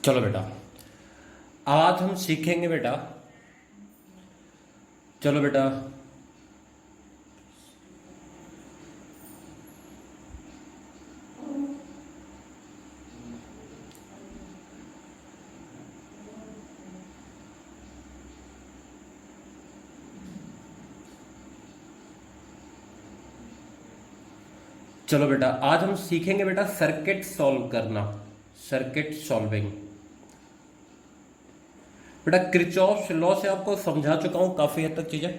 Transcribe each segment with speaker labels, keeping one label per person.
Speaker 1: चलो बेटा, आज हम सीखेंगे बेटा। चलो बेटा, चलो बेटा, आज हम सीखेंगे बेटा सर्किट सॉल्व करना। सर्किट सॉल्विंग बेटा, किरचॉफ लॉ से आपको समझा चुका हूं काफी हद तक चीजें।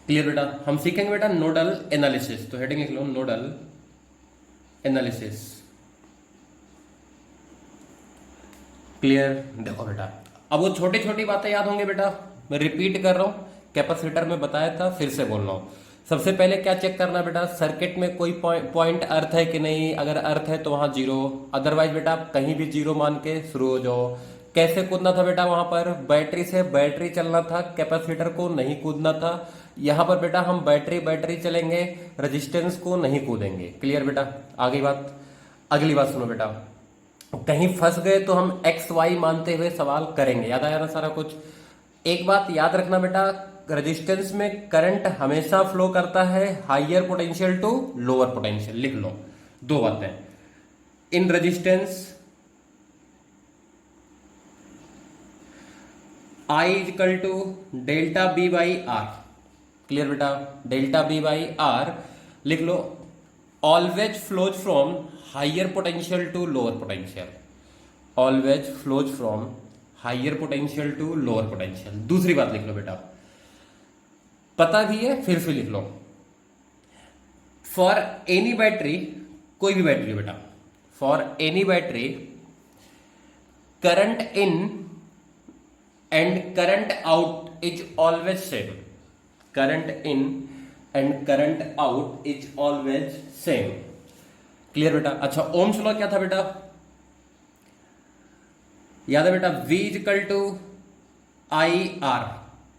Speaker 1: क्लियर बेटा? हम सीखेंगे बेटा नोडल एनालिसिस। तो हेडिंग लिख लो, नोडल एनालिसिस। क्लियर? देखो बेटा, अब वो छोटी छोटी बातें याद होंगी बेटा। मैं रिपीट कर रहा हूं, कैपेसिटर में बताया था, फिर से बोल रहा हूं। सबसे पहले क्या चेक करना बेटा, सर्किट में कोई पॉइंट अर्थ है कि नहीं। अगर अर्थ है तो वहां जीरो, अदरवाइज बेटा कहीं भी जीरो मान के शुरू हो जाओ। कैसे कूदना था बेटा? वहां पर बैटरी से बैटरी चलना था, कैपेसिटर को नहीं कूदना था। यहां पर बेटा हम बैटरी बैटरी चलेंगे, रेजिस्टेंस को नहीं कूदेंगे। क्लियर बेटा? आगे बात, अगली बात सुनो बेटा, कहीं फंस गए तो हम एक्स वाई मानते हुए सवाल करेंगे। याद आया ना सारा कुछ? एक बात याद रखना बेटा, रेजिस्टेंस में करंट हमेशा फ्लो करता है higher potential to lower potential. लिख लो दो बातें। In resistance I equal to delta V by R. Clear बेटा? डेल्टा बी बाई आर लिख लो। Always flows from higher potential to lower potential. Always flows from higher potential to lower potential. दूसरी बात लिख लो बेटा, पता भी है फिर से लिख लो। फॉर एनी बैटरी, कोई भी बैटरी बेटा, for any battery current in and current out is always same. Current in and current out is always same. Clear बेटा? अच्छा, ओम्स लॉ क्या था बेटा? याद है बेटा? V equal to I R.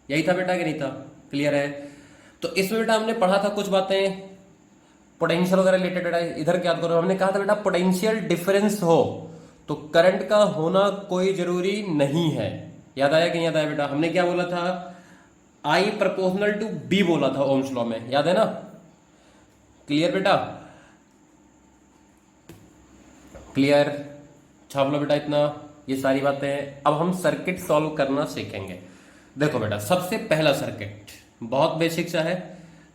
Speaker 1: यही था बेटा कि नहीं था? क्लियर है? तो इसमें बेटा हमने पढ़ा था कुछ बातें पोटेंशियल वगैरह रिलेटेड। बेटा इधर क्या करो, हमने कहा था बेटा पोटेंशियल डिफरेंस हो तो करंट का होना कोई जरूरी नहीं है। याद आया कि नहीं याद आया बेटा? हमने क्या बोला था? I प्रपोर्शनल टू B बोला था ओम्स लॉ में, याद है ना? क्लियर बेटा? क्लियर? छाप लो बेटा इतना, ये सारी बातें। अब हम सर्किट सॉल्व करना सीखेंगे। देखो बेटा, सबसे पहला सर्किट बहुत बेसिक सा है,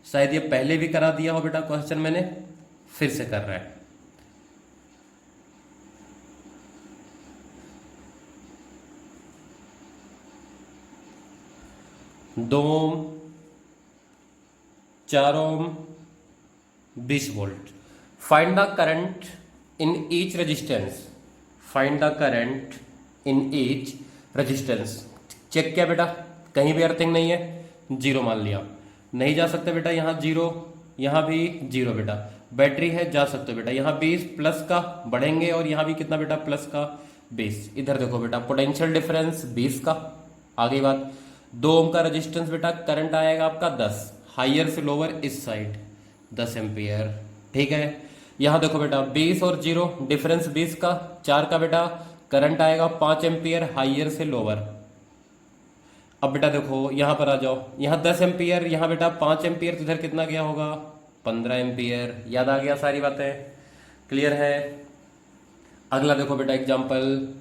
Speaker 1: शायद ये पहले भी करा दिया हो बेटा क्वेश्चन, मैंने फिर से कर रहा है। दो ohm, 4 ohm, 20 volt. Find the current in each resistance. Find the current in each resistance. Check किया बेटा, कहीं भी अर्थिंग नहीं है, जीरो मान लिया। नहीं जा सकते बेटा, यहां जीरो, यहां भी जीरो बेटा। बैटरी है, जा सकते बेटा, यहां 20 प्लस का बढ़ेंगे और यहां भी कितना बेटा? प्लस का 20। इधर देखो बेटा, पोटेंशियल डिफरेंस 20 का। आगे बात, 2 ओम का रेजिस्टेंस बेटा, करंट आएगा आपका 10, हाइयर से लोअर इस साइड 10 एम्पियर। ठीक है? यहां देखो बेटा, 20 और 0 डिफरेंस 20 का, 4 का बेटा, करंट आएगा 5 एम्पियर हाइयर से लोअर। अब बेटा देखो यहां पर आ जाओ, यहां 10 एम्पियर, यहां बेटा 5 एम्पियर, तो इधर कितना गया होगा? 15 एम्पियर। याद आ गया सारी बातें? क्लियर है? अगला देखो बेटा एग्जाम्पल,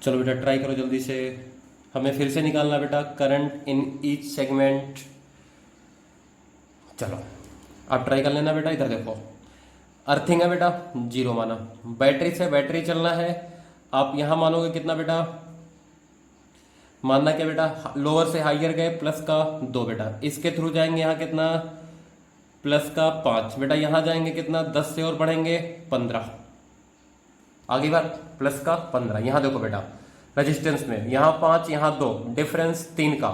Speaker 1: चलो बेटा ट्राई करो जल्दी से। हमें फिर से निकालना बेटा करंट इन ईच सेगमेंट। चलो आप ट्राई कर लेना बेटा। इधर देखो, अर्थिंग है बेटा, जीरो माना। बैटरी से बैटरी चलना है, आप यहां मानोगे कितना बेटा? मानना क्या बेटा? लोअर से हाइयर गए, प्लस का 2 बेटा। इसके थ्रू जाएंगे यहां कितना? प्लस का 5 बेटा। यहां जाएंगे कितना? 10 से और बढ़ेंगे 15। आगे बात, प्लस का 15। यहां देखो बेटा, रेजिस्टेंस में, यहाँ 5 यहाँ 2, डिफरेंस 3 का।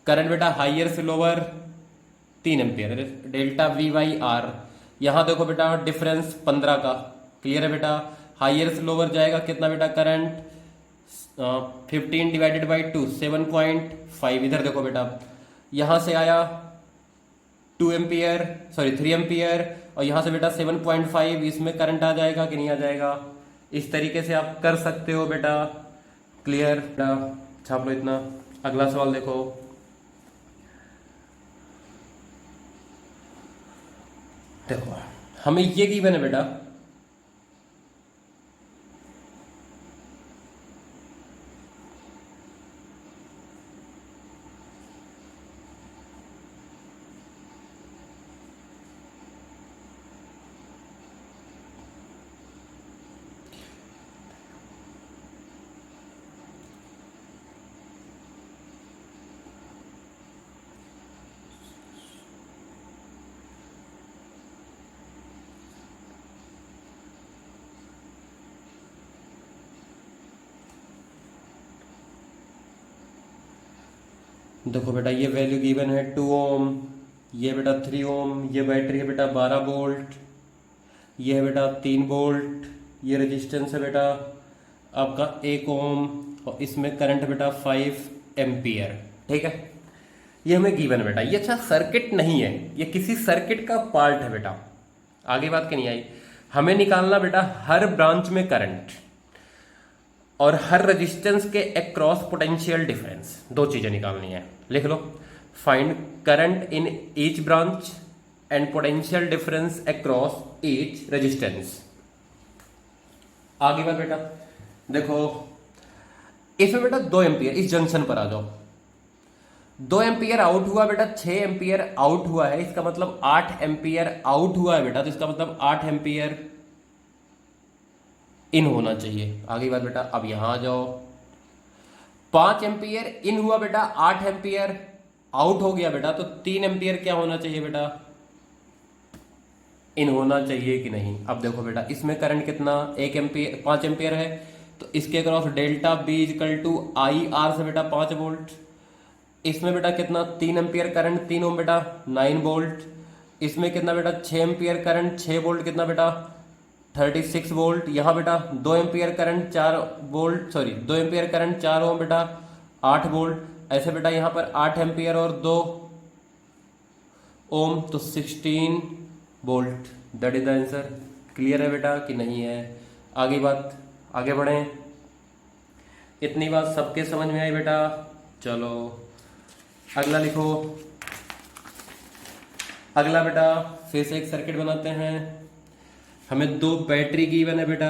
Speaker 1: करंट बेटा हाइयर से lower 3 ampere, delta V by R. यहाँ देखो बेटा डिफरेंस 15 का। क्लियर है बेटा? हाइयर से लोअर जाएगा कितना बेटा करंट? 15 divided by 2 7.5। इधर देखो बेटा, यहाँ से आया 2 एम्पियर, सॉरी 3 एम्पियर, और यहाँ से बेटा 7.5, इसमें करंट आ जाएगा कि नहीं आ जाएगा? इस तरीके से आप कर सकते हो बेटा। क्लियर बेटा? छाप लो इतना। अगला सवाल देखो। देखो हमें ये गिवन है बेटा, देखो बेटा ये वैल्यू गिवन है 2 ओम, ये बेटा 3 ओम, ये बैटरी है बेटा 12 वोल्ट, ये है बेटा 3 वोल्ट, ये रेजिस्टेंस है बेटा आपका 1 ओम, और इसमें करंट है बेटा 5 एम्पियर। ठीक है, ये हमें गिवन है बेटा। ये अच्छा सर्किट नहीं है, ये किसी सर्किट का पार्ट है बेटा। आगे बात की नहीं आई। हमें निकालना बेटा हर ब्रांच में करंट और हर रेजिस्टेंस के अक्रॉस पोटेंशियल डिफरेंस, दो चीजें निकालनी है। लिख लो, find current in each branch and potential difference across each resistance. आगे बात बेटा, देखो इसमें बेटा 2 एम्पियर, इस जंक्शन पर आ जाओ। 2 एम्पियर आउट हुआ बेटा, 6 एम्पियर आउट हुआ है, इसका मतलब 8 एम्पियर आउट हुआ है बेटा, तो इसका मतलब 8 एम्पियर इन होना चाहिए। आगे बात बेटा, अब यहां आ जाओ। 5 एम्पियर इन हुआ बेटा, 8 एम्पियर आउट हो गया बेटा, तो 3 एम्पियर क्या होना चाहिए बेटा? इन होना चाहिए कि नहीं? अब देखो बेटा, इसमें करंट कितना? 1 एम्पियर, 5 एम्पियर है, तो इसके cross delta B equal to I R से बेटा 5 वोल्ट। इसमें बेटा कितना? 3 एम्पियर करंट, 3 ओम बेटा 9 वोल्ट। इसमें कितना बेटा? 6 एम्पियर करंट, 6 वोल्ट कितना बेटा? 36 वोल्ट। यहाँ बेटा 2 ampere current 4 volt, sorry 2 ampere current 4 ओम बेटा 8 वोल्ट। ऐसे बेटा यहाँ पर 8 एम्पियर और 2 ओम, तो 16 volt. That is the answer. Clear है बेटा कि नहीं है? आगे बात, आगे बढ़ें। इतनी बात सबके समझ में आई बेटा? चलो अगला लिखो। अगला बेटा फिर से एक सर्किट बनाते हैं। हमें 2 बैटरी गिवन है बेटा,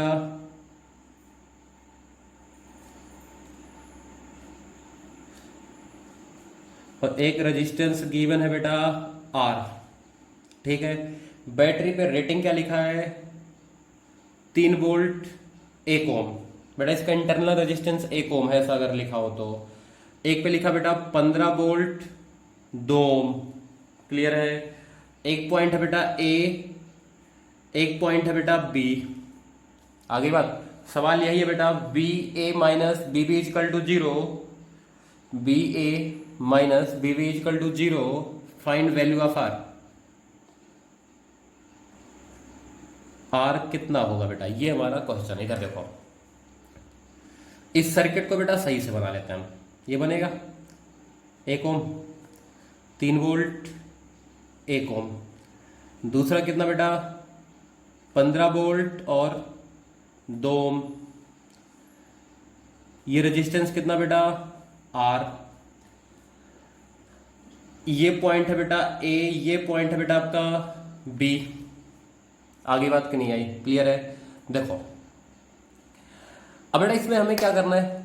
Speaker 1: और एक रेजिस्टेंस गिवन है बेटा R। ठीक है, बैटरी पे रेटिंग क्या लिखा है? 3 वोल्ट 1 ओम बेटा, इसका इंटरनल रेजिस्टेंस 1 ओम है, ऐसा अगर लिखा हो तो। एक पे लिखा बेटा 15 वोल्ट 2 ओम। क्लियर है? एक पॉइंट है बेटा A, एक पॉइंट है बेटा B। आगे बात, सवाल यही है बेटा, B A minus B B equal to 0, B A minus B B equal to 0, find value of R। R कितना होगा बेटा? ये हमारा क्वेश्चन। इधर देखो, इस सर्किट को बेटा सही से बना लेते हैं हम। ये बनेगा 1 ओम, 3 वोल्ट 1 ओम। दूसरा कितना बेटा? 15 वोल्ट और 2 ओम। ये रेजिस्टेंस कितना बेटा? R। ये पॉइंट है बेटा A, ये पॉइंट है बेटा आपका B। आगे बात की नहीं आई? क्लियर है? देखो अब बेटा इसमें हमें क्या करना है?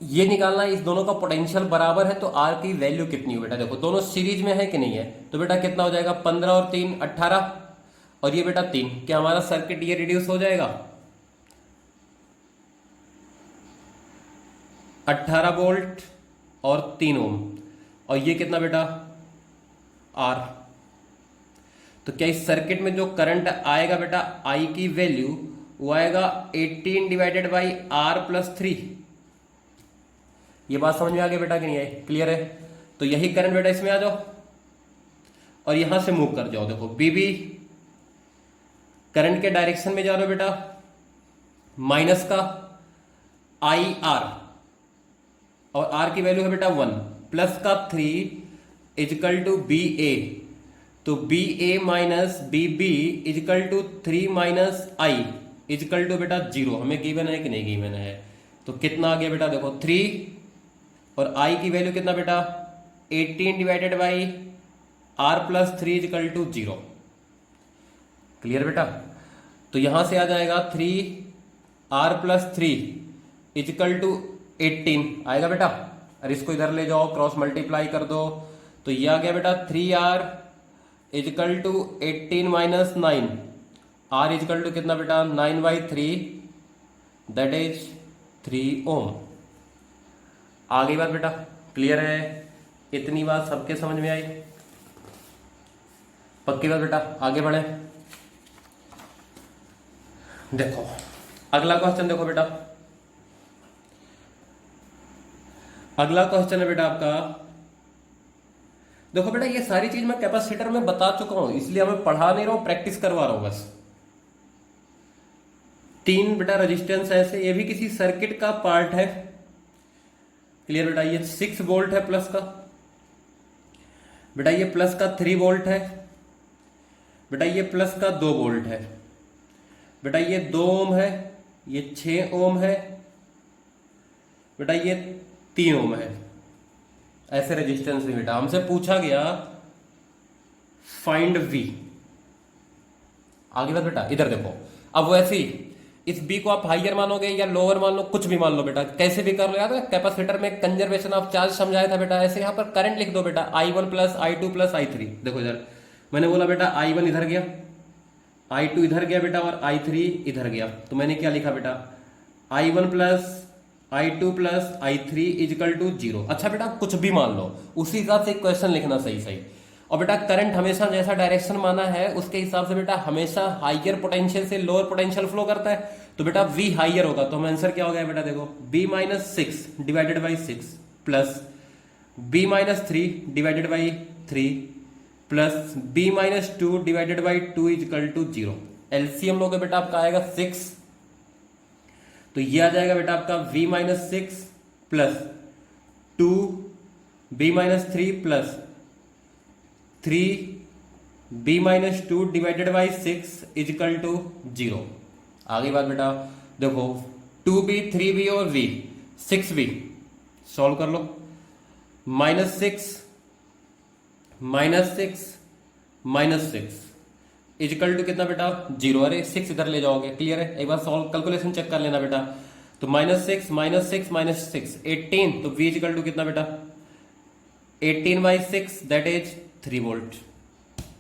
Speaker 1: ये निकालना है इस दोनों का पोटेंशियल बराबर है तो R की वैल्यू कितनी हो बेटा? देखो दोनों सीरीज में है कि नहीं है, तो बेटा कितना हो जाएगा? 15 और 3 18, और ये बेटा 3। क्या हमारा सर्किट ये रिड्यूस हो जाएगा? 18 वोल्ट और 3 ओम, और ये कितना बेटा? R। तो क्या इस सर्किट में जो करंट आएगा बेटा, I की वैल्यू वो आएगा 18 डिवाइडेड बाई आर प्लस 3। ये बात समझ में आ गई बेटा कि नहीं आई? क्लियर है? तो यही करंट बेटा इसमें आ जाओ और यहां से मूव कर जाओ। देखो बीबी करंट के डायरेक्शन में जा रहे हो बेटा, माइनस का आई आर, और आर की वैल्यू है बेटा 1, प्लस का 3 इजकल टू बी ए, तो B A minus B B equal to 3 minus I equal to बेटा 0। हमें गिवन है कि नहीं गिवन है? तो कितना आ गया बेटा? देखो 3 और आई की वैल्यू कितना बेटा? 18 divided by R plus 3 equal to 0। Clear बेटा? तो यहां से आ जाएगा 3 आर प्लस 3 इजकल टू 18 आएगा बेटा। और इसको इधर ले जाओ, क्रॉस मल्टीप्लाई कर दो, तो ये आ गया बेटा 3R equal to 18 minus 9। R equal to कितना बेटा? 9/3, दैट इज 3 ओम। आ गई बात बेटा? क्लियर है? इतनी बात सबके समझ में आई? पक्की बात बेटा? आगे बढ़े। देखो अगला क्वेश्चन देखो बेटा, अगला क्वेश्चन है बेटा आपका। देखो बेटा ये सारी चीज मैं कैपेसिटर में बता चुका हूं, इसलिए मैं पढ़ा नहीं रहा हूं, प्रैक्टिस करवा रहा हूं बस। 3 बेटा रेजिस्टेंस ऐसे, ये भी किसी सर्किट का पार्ट है। क्लियर बेटा? ये 6 वोल्ट है प्लस का बेटा, ये प्लस का 3 वोल्ट है बेटा, ये प्लस का 2 वोल्ट है बेटा, ये 2 ओम है, ये 6 ओम है बेटा, ये 3 ओम है। ऐसे रेजिस्टेंस में बेटा हमसे पूछा गया फाइंड वी। आगे बात बेटा, इधर देखो। अब वैसे ही इस बी को आप हाइयर मानोगे या लोअर मान लो, कुछ भी मान लो बेटा, कैसे भी कर लो। याद है कैपेसिटर में कंजर्वेशन ऑफ चार्ज समझाया था बेटा। ऐसे यहां पर करंट लिख दो बेटा, I1 plus I2 plus I3। देखो इधर मैंने बोला बेटा I1 इधर गया, I2 इधर गया बेटा, और I3 इधर गया। तो मैंने क्या लिखा बेटा? I1 plus I2 plus I3 is equal to 0। अच्छा बेटा कुछ भी मान लो, उसी हिसाब से क्वेश्चन लिखना सही सही। और बेटा करंट हमेशा जैसा डायरेक्शन माना है उसके हिसाब से बेटा हमेशा हाइयर पोटेंशियल से लोअर पोटेंशियल फ्लो करता है, तो बेटा V हाइयर होगा। तो हम आंसर क्या हो गया बेटा? देखो B minus 6 divided by 6 plus B minus 3 divided by 3 plus B minus 2 divided by 2 equal to 0। LCM लोगे बेटा आपका आएगा 6, तो ये आ जाएगा बेटा आपका V minus 6 plus 2 B minus 3 plus 3 B minus 2 divided by 6 equal to 0। आगे बात बेटा देखो 2B 3B और V 6B सॉल्व कर लो। Minus 6 minus 6 minus 6 equal to कितना बेटा? 0। अरे 6 इधर ले जाओगे। क्लियर है? एक बार सॉल्व कैलकुलेशन चेक कर लेना बेटा। तो माइनस 6 माइनस 6 माइनस 6 18, तो V इजकल टू कितना बेटा? 18/6 दैट इज 3 वोल्ट।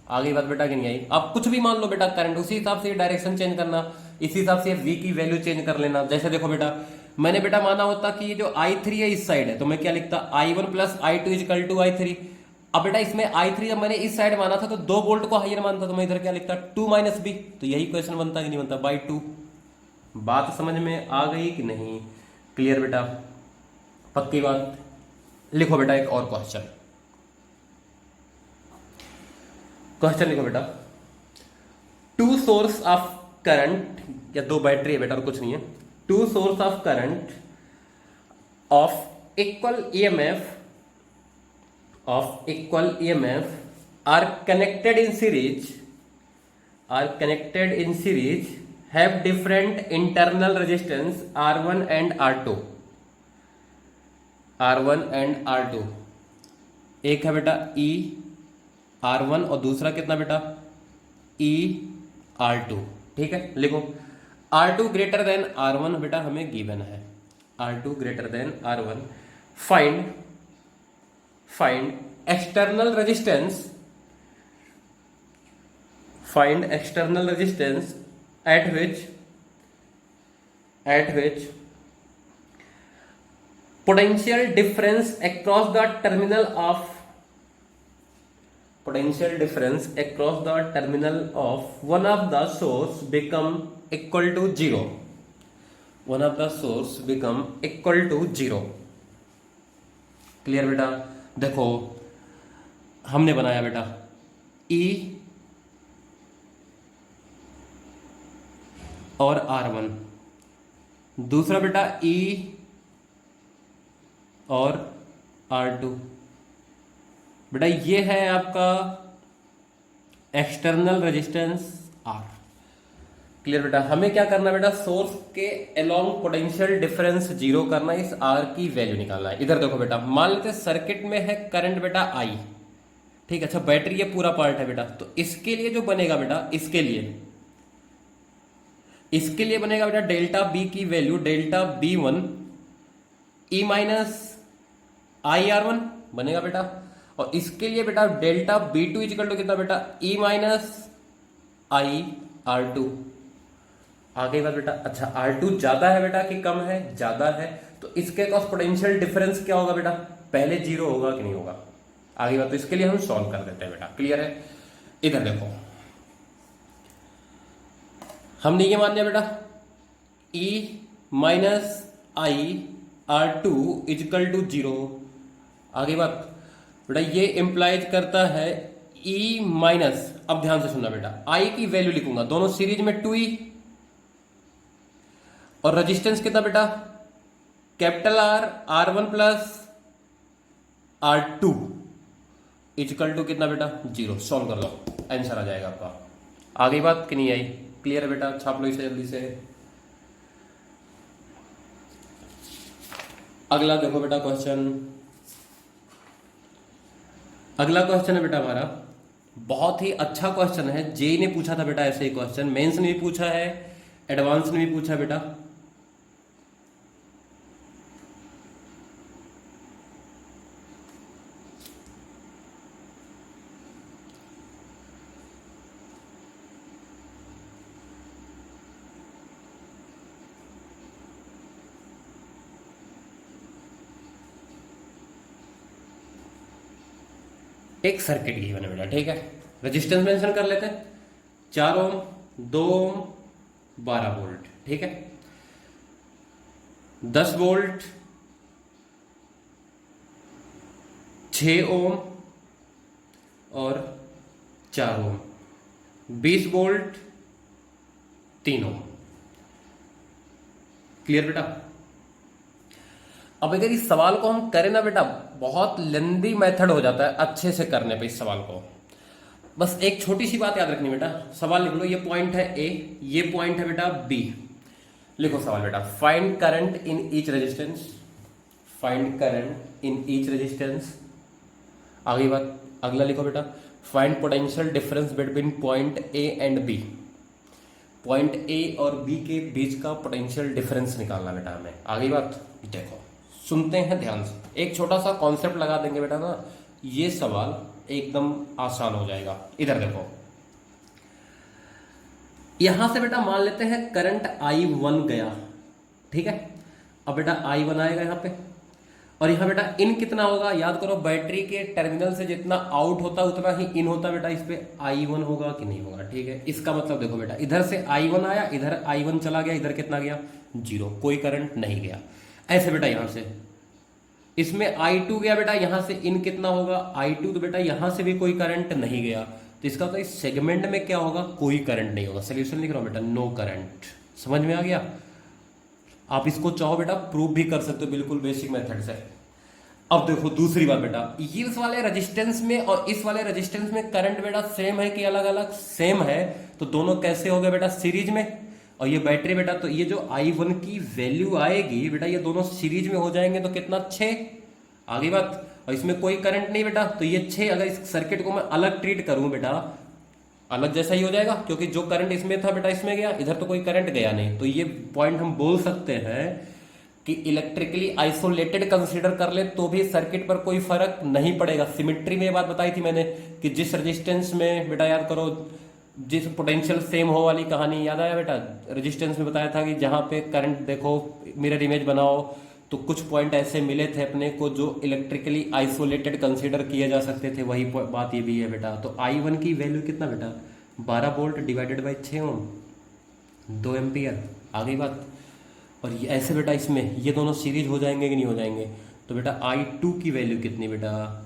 Speaker 1: आ गई बात बेटा कि नहीं आई? आप कुछ भी मान लो बेटा करंट, उसी हिसाब से डायरेक्शन चेंज करना, इसी हिसाब से V की वैल्यू चेंज कर लेना। जैसे देखो बेटा मैंने बेटा माना होता कि ये जो I3 है इस साइड है, तो मैं क्या लिखता? I1 plus I2 is equal to I3। अब बेटा इसमें I3 जब मैंने इस साइड माना था तो 2 वोल्ट को हाइयर मानता, तो मैं इधर क्या लिखता? 2 माइनस B। तो यही क्वेश्चन बनता कि नहीं बनता? बाई 2। बात समझ में आ गई कि नहीं? क्लियर बेटा? पक्की बात? लिखो बेटा एक और क्वेश्चन। क्वेश्चन लिखो बेटा, 2 सोर्स ऑफ करंट, या 2 बैटरी है बेटा और कुछ नहीं है। 2 source of current of equal EMF are connected in series have different internal resistance R1 and R2। एक है बेटा E R1 और दूसरा कितना बेटा? E R2। ठीक है, लिखो R2 ग्रेटर देन R1 बेटा हमें गिवन है। R2 greater than R1। Find external resistance at which potential difference across the terminal of potential difference across the terminal of one of the source become equal to zero, one of the source become equal to zero. Clear बेटा? देखो हमने बनाया बेटा E और R1, दूसरा बेटा E और R2। बेटा ये है आपका एक्सटर्नल रेजिस्टेंस R। क्लियर बेटा? हमें क्या करना बेटा, सोर्स के अलोंग पोटेंशियल डिफरेंस जीरो करना, इस R की वैल्यू निकालना है। इधर देखो बेटा, मान लेते सर्किट में है करंट बेटा I, ठीक है। अच्छा, बैटरी ये पूरा पार्ट है बेटा, तो इसके लिए जो बनेगा बेटा, इसके लिए बनेगा बेटा डेल्टा बी की value delta B1 E minus IR1 बनेगा बेटा, और इसके लिए बेटा डेल्टा B2 इक्वल टू कितना बेटा, E माइनस IR2। आ गई बात बेटा? अच्छा, R2 ज्यादा है बेटा कि कम है? ज्यादा है, तो इसके क्रॉस पोटेंशियल डिफरेंस क्या होगा बेटा, पहले जीरो होगा कि नहीं होगा? आ गई बात? तो इसके लिए हम सॉल्व कर देते हैं बेटा। क्लियर है? इधर देखो, हमने ये मान लिया बेटा E minus IR2 equal to zero. आ गई बात बेटा? ये इंप्लाइज करता है E माइनस, अब ध्यान से सुनना बेटा, I की वैल्यू लिखूंगा, दोनों सीरीज में 2E, और रेजिस्टेंस कितना बेटा, capital R R1 plus R2 equal to कितना बेटा, जीरो। सॉल्व कर लो, आंसर आ जाएगा आपका। आ गई बात कि नहीं आई? क्लियर है बेटा? छाप लो इसे जल्दी से। अगला देखो बेटा क्वेश्चन, अगला क्वेश्चन है बेटा हमारा, बहुत ही अच्छा क्वेश्चन है। जेई ने पूछा था बेटा ऐसे ही क्वेश्चन, मेंस ने भी पूछा है, एडवांस ने भी पूछा है बेटा। एक सर्किट गिवन है बेटा, ठीक है। रेजिस्टेंस मेंशन कर लेते हैं, 4 ओम, 2 ओम, 12 वोल्ट, ठीक है। 10 वोल्ट, 6 ओम और 4 ओम, 20 वोल्ट, 3 ओम। क्लियर बेटा? अब अगर इस सवाल को हम करें ना बेटा, बहुत लेंदी मेथड हो जाता है अच्छे से करने पे इस सवाल को। बस एक छोटी सी बात याद रखनी बेटा, सवाल लिख लो, ये पॉइंट है ए, ये पॉइंट है बेटा बी। लिखो सवाल बेटा, find current in each resistance, find current in each resistance. आगे बात, अगला लिखो बेटा, find potential difference between point A and B. Point A और बी के बीच का पोटेंशियल डिफरेंस निकालना बेटा हमें। आगे बात देखो, सुनते हैं ध्यान से, एक छोटा सा कॉन्सेप्ट लगा देंगे बेटा ना, ये सवाल एकदम आसान हो जाएगा। इधर देखो, यहां से बेटा मान लेते हैं करंट I1 गया, ठीक है। अब बेटा I1 आएगा यहां पे, और यहां बेटा इन कितना होगा, याद करो बैटरी के टर्मिनल से जितना आउट होता है उतना ही इन होता है बेटा, इस पे I1 होगा कि नहीं होगा, ठीक है। इसका मतलब देखो बेटा, इधर से I1 आया, इधर I1 चला गया, इधर कितना गया, जीरो, कोई करंट नहीं गया। ऐसे बेटा यहां से इसमें I2 गया बेटा, यहां से इन कितना होगा, I2, तो बेटा यहां से भी कोई करंट नहीं गया, तो इसका तो इस सेगमेंट में क्या होगा, कोई करंट नहीं होगा। सोल्यूशन लिख रहा हूं बेटा, नो करंट। समझ में आ गया? आप इसको चाहो बेटा प्रूव भी कर सकते हो बिल्कुल बेसिक मेथड से। अब देखो दूसरी बात बेटा, इस वाले रेजिस्टेंस में और इस वाले रेजिस्टेंस में करंट बेटा सेम है कि अलग अलग? सेम है, तो दोनों कैसे हो गए बेटा, सीरीज में। और ये बैटरी बेटा, तो ये जो I1 की वैल्यू आएगी बेटा, ये दोनों सीरीज में हो जाएंगे, तो कितना, 6। आगे बात, और इसमें कोई करंट नहीं बेटा, तो ये 6। अगर इस सर्किट को मैं अलग ट्रीट करूं बेटा, अलग जैसा ही हो जाएगा, क्योंकि जो करंट इसमें था बेटा इसमें गया, इधर तो कोई करंट गया नहीं। तो ये पॉइंट हम बोल सकते हैं कि इलेक्ट्रिकली आइसोलेटेड कंसीडर कर ले तो भी सर्किट पर कोई फर्क नहीं पड़ेगा। सिमेट्री में ये बात बताई थी मैंने कि जिस रेजिस्टेंस में बेटा, याद करो, जिस पोटेंशियल सेम हो वाली कहानी याद आया बेटा, रेजिस्टेंस में बताया था कि जहां पे करंट देखो, मिरर इमेज बनाओ, तो कुछ पॉइंट ऐसे मिले थे अपने को जो इलेक्ट्रिकली आइसोलेटेड कंसीडर किए जा सकते थे, वही बात ये भी है बेटा। तो I1 की वैल्यू कितना बेटा, 12 volt divided by 6 ohm, 2 ampere, आ गई बात। और ये ऐसे बेटा इसमें ये दोनों सीरीज हो जाएंगे कि नहीं हो जाएंगे। तो बेटा I2 की वैल्यू कितनी बेटा,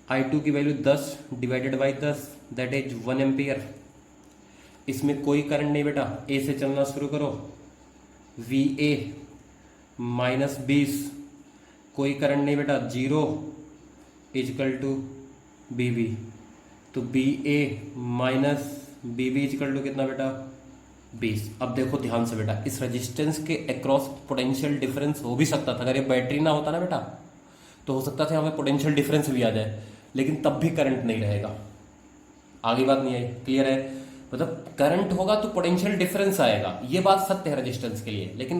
Speaker 1: I2 की value 10 divided by 10 that is 1 ampere. इसमें कोई करंट नहीं बेटा, ए से चलना शुरू करो, VA -20, कोई करंट नहीं बेटा, 0 इजकल टू BB। तो BA -BB इजकल टू कितना बेटा, 20। अब देखो ध्यान से बेटा, इस रेजिस्टेंस के अक्रॉस पोटेंशियल डिफरेंस हो भी सकता था, अगर ये बैटरी ना होता ना बेटा तो हो सकता था हमें पोटेंशियल डिफरेंस भी आ जाए, लेकिन तब भी करंट नहीं रहेगा। आगे बात नहीं आई, क्लियर है। मतलब करंट होगा तो पोटेंशियल डिफरेंस आएगा, ये बात सत्य है रेजिस्टेंस के लिए, लेकिन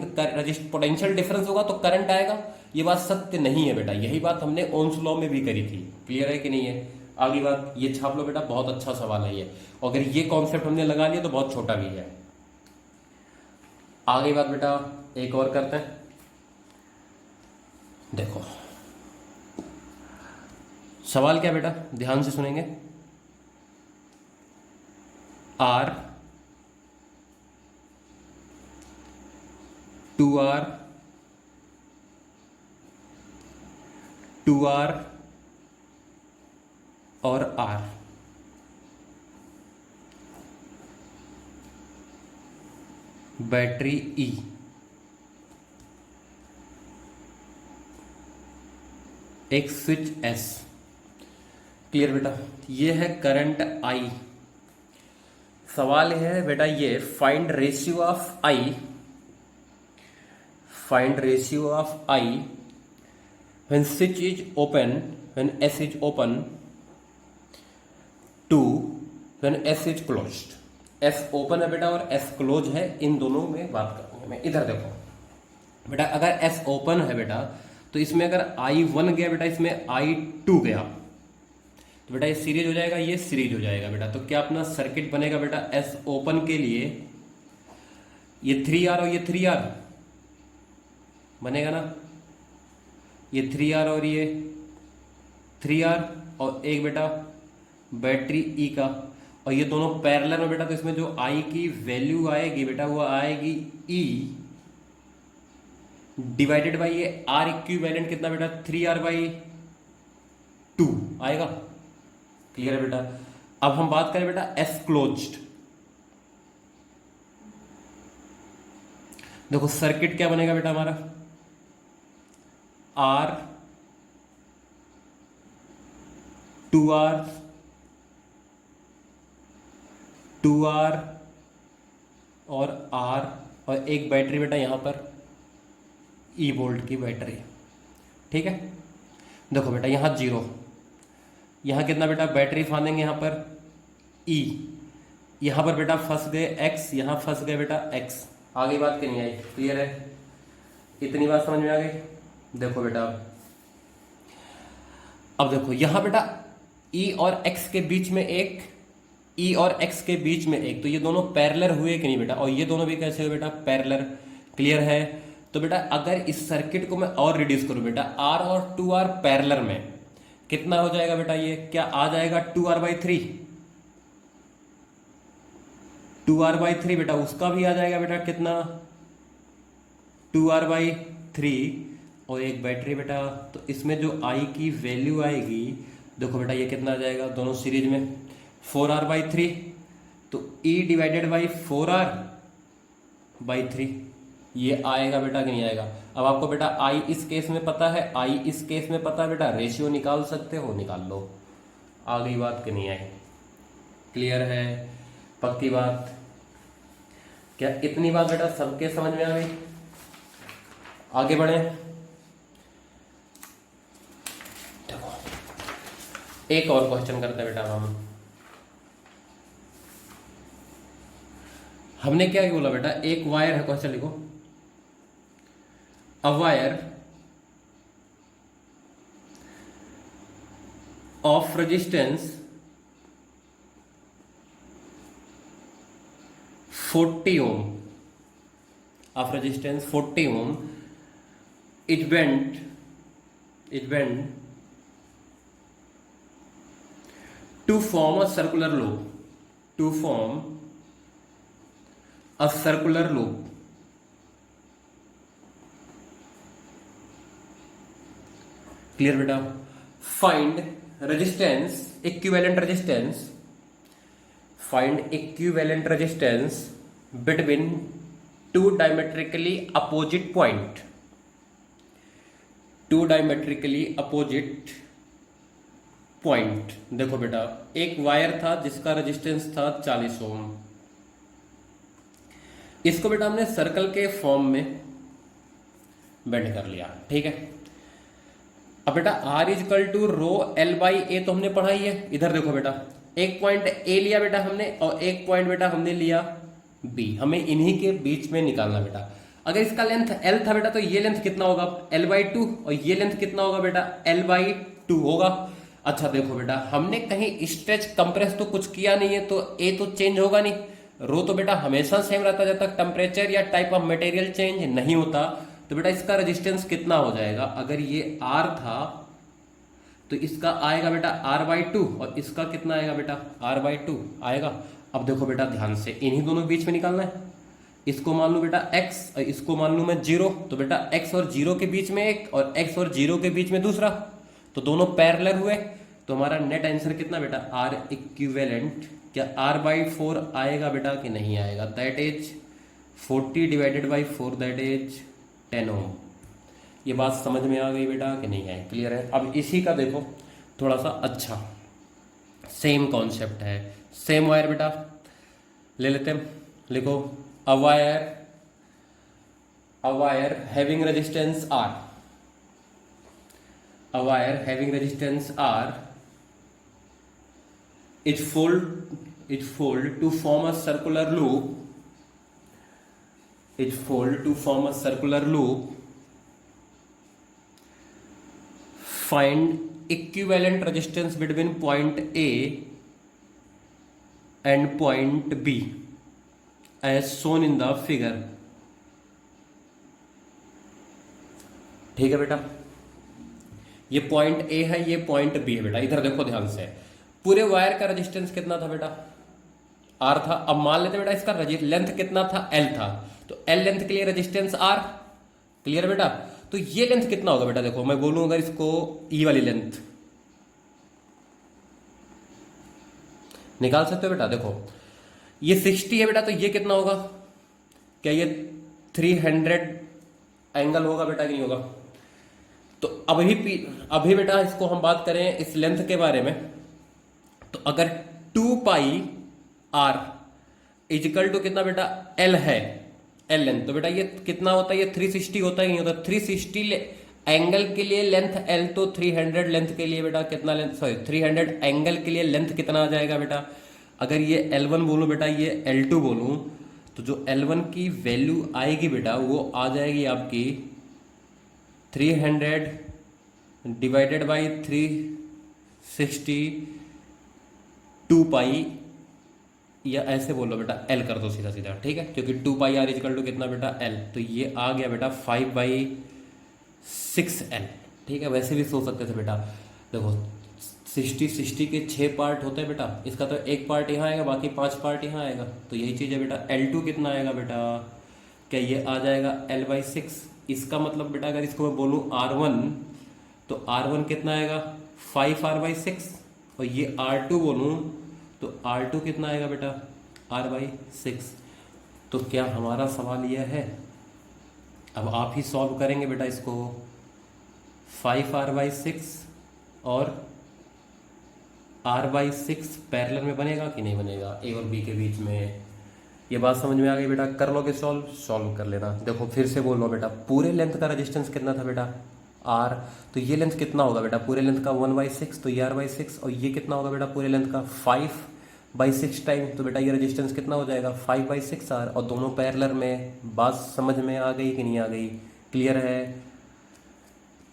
Speaker 1: पोटेंशियल डिफरेंस होगा तो करंट आएगा, ये बात सत्य नहीं है बेटा। यही बात हमने ओम्स लॉ में भी करी थी, क्लियर है कि नहीं है। आगे बात ये छाप लो बेटा, बहुत अच्छा सवाल है ये, अगर ये कॉन्सेप्ट हमने लगा लिया तो बहुत छोटा भी है। आगे बात बेटा एक और करते हैं, देखो सवाल क्या बेटा, ध्यान से सुनेंगे। R 2R 2R और R बैटरी E, एक स्विच S, क्लियर बेटा। ये है करंट I। सवाल है बेटा ये find ratio of I, find ratio of I when switch is open, when S is open to when S is closed. S open है बेटा और S क्लोज है, इन दोनों में बात करूंगा मैं। इधर देखो बेटा, अगर S ओपन है बेटा तो इसमें अगर I1 गया बेटा, इसमें I2 गया, तो बेटा ये सीरीज हो जाएगा, ये सीरीज हो जाएगा बेटा। तो क्या अपना सर्किट बनेगा बेटा, S ओपन के लिए ये 3R और ये 3R बनेगा ना, ये 3R और ये 3R, और एक बेटा बैटरी E का, और ये दोनों पैरेलल में बेटा। तो इसमें जो I की वैल्यू आएगी बेटा वो आएगी E डिवाइडेड बाई ये R इक्विवेलेंट कितना बेटा, 3R/2 आएगा, क्लियर है बेटा। अब हम बात करें बेटा S क्लोज्ड, देखो सर्किट क्या बनेगा बेटा हमारा, R 2R 2R और R, और एक बैटरी बेटा यहां पर E वोल्ट की बैटरी, ठीक है। देखो बेटा यहाँ 0, यहाँ कितना बेटा बैटरी फाँदेंगे, यहाँ पर E, यहाँ पर बेटा फंस गए X, यहाँ फंस गए बेटा X। आगे बात की नहीं आई, क्लियर है, इतनी बात समझ में आ गई। देखो बेटा अब देखो यहाँ बेटा E और X के बीच में एक, E और X के बीच में एक, तो ये दोनों पैरेलल हुए कि नहीं बेटा, और ये दोनों भी कैसे हुए बेटा, पैरेलल, क्लियर है। तो बेटा अगर इस सर्किट को मैं और रिड्यूस करूं बेटा, R और 2R पैरेलल में कितना हो जाएगा बेटा, ये क्या आ जाएगा 2R/3, 2R/3 बेटा, उसका भी आ जाएगा बेटा कितना 2R/3, और एक बैटरी बेटा। तो इसमें जो I की वैल्यू आएगी, देखो बेटा ये कितना आ जाएगा, दोनों सीरीज में 4R/3, तो E डिवाइडेड बाई 4R/3 ये आएगा बेटा कि नहीं आएगा। अब आपको बेटा I इस केस में पता है, I इस केस में पता है बेटा, रेशियो निकाल सकते हो, निकाल लो। आ गई बात कि नहीं आई, क्लियर है, पक्की बात। क्या इतनी बात बेटा सबके समझ में आ गई। आगे बढ़े, देखो एक और क्वेश्चन करते हैं बेटा। हमने क्या बोला बेटा, एक वायर है, क्वेश्चन लिखो, a wire of resistance 40 ohm, of resistance 40 ohm it bent to form a circular loop, to form a circular loop. Clear बेटा? Find resistance, equivalent resistance, find equivalent resistance between two diametrically opposite point, two diametrically opposite point. देखो बेटा, एक wire था जिसका resistance था 40 ओम। इसको बेटा हमने सर्कल के फॉर्म में बेंड कर लिया, ठीक है। अब बेटा R equal to rho L by A तो हमने पढ़ाई है। इधर देखो बेटा, एक पॉइंट A लिया बेटा हमने और एक पॉइंट बेटा हमने लिया B। हमें इन्हीं के बीच में निकालना बेटा। अगर इसका लेंथ L था बेटा तो ये लेंथ कितना होगा? L by 2। और ये लेंथ कितना होगा बेटा? L बाई 2 होगा। अच्छा देखो बेटा, हमने कहीं स्ट्रेच कंप्रेस तो कुछ किया नहीं है, तो A तो चेंज होगा नहीं। रो तो बेटा हमेशा सेम रहता जब तक टेम्परेचर या टाइप ऑफ मटेरियल चेंज नहीं होता। तो बेटा इसका रेजिस्टेंस कितना हो जाएगा? अगर ये R था तो इसका आएगा बेटा R बाई 2 और इसका कितना आएगा बेटा? R बाई 2 आएगा। अब देखो बेटा ध्यान से, इन्हीं दोनों बीच में निकालना है। इसको मान लूँ बेटा x और इसको मान लूँ मैं 0। तो बेटा x और 0 के बीच में एक और x और 0 के बीच में दूसरा, तो दोनों पैरेलल हुए। तो हमारा नेट आंसर कितना बेटा? R इक्विवेलेंट क्या R बाई 4 आएगा बेटा कि नहीं आएगा? That is 40 divided by 4, that is 10 ओम। ये बात समझ में आ गई बेटा कि नहीं आई? क्लियर है? अब इसी का देखो थोड़ा सा अच्छा सेम कॉन्सेप्ट है, सेम वायर बेटा ले लेते हैं। लिखो a wire having resistance R, a wire having resistance R is fold to form a circular loop, find equivalent resistance between point A and point B as shown in the figure। ठीक है बेटा, ये point A है, ये point B है बेटा। इधर देखो ध्यान से, पूरे वायर का रेजिस्टेंस कितना था बेटा? आर था। अब मान लेते बेटा इसका लेंथ कितना था? एल था। तो एल लेंथ के लिए रेजिस्टेंस आर। क्लियर बेटा? तो ये लेंथ कितना होगा बेटा? देखो मैं बोलूं अगर इसको ई वाली लेंथ निकाल सकते हो बेटा। देखो ये 60 है बेटा, तो ये कितना होगा? क्या ये 300 एंगल होगा बेटा कि नहीं होगा? तो अभी बेटा इसको हम बात करें इस लेंथ के बारे में, तो अगर 2 पाई आर इजिकल टू कितना बेटा? एल है, एल लेंथ। तो बेटा ये कितना होता है? ये 360 होता है कि नहीं होता? 360 एंगल के लिए लेंथ एल, तो 300 लेंथ के लिए बेटा कितना लेंथ, सॉरी 300 एंगल के लिए लेंथ कितना आ जाएगा बेटा? अगर ये L1 बोलूं बेटा, ये L2 बोलूं, तो जो L1 की वैल्यू आएगी बेटा वो आ जाएगी आपकी 300 डिवाइडेड बाई 360 2 पाई, या ऐसे बोलो बेटा एल कर दो सीधा सीधा, ठीक है, क्योंकि 2 पाई आर इजकल टू कितना बेटा? एल। तो ये आ गया बेटा 5/6L। ठीक है, वैसे भी सोच सकते थे बेटा। देखो 60 के 6 पार्ट होते हैं बेटा, इसका तो एक पार्ट यहाँ आएगा, बाकी 5 पार्ट यहाँ आएगा। तो यही चीज़ है बेटा। L2 कितना आएगा बेटा? क्या ये आ जाएगा L/6। इसका मतलब बेटा अगर इसको मैं बोलूँ R1, तो R1 कितना आएगा? 5R/6। और ये R2 बोलूँ तो R2 कितना आएगा बेटा? R/6। तो क्या हमारा सवाल यह है? अब आप ही सॉल्व करेंगे बेटा इसको। 5R/6 और R/6 पैरेलल में बनेगा कि नहीं बनेगा ए और बी के बीच में? ये बात समझ में आ गई बेटा? कर लोगे सॉल्व कर लेना। देखो फिर से बोल लो बेटा, पूरे लेंथ का रेजिस्टेंस कितना था बेटा? R। तो ये लेंथ कितना होगा बेटा? पूरे लेंथ का 1/6, तो ये R/6। और ये कितना होगा बेटा? पूरे लेंथ का 5/6 टाइम। तो बेटा ये रेजिस्टेंस कितना हो जाएगा? 5/6R। और दोनों पैरेलल में। बात समझ में आ गई कि नहीं आ गई? क्लियर है?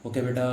Speaker 1: ओके बेटा।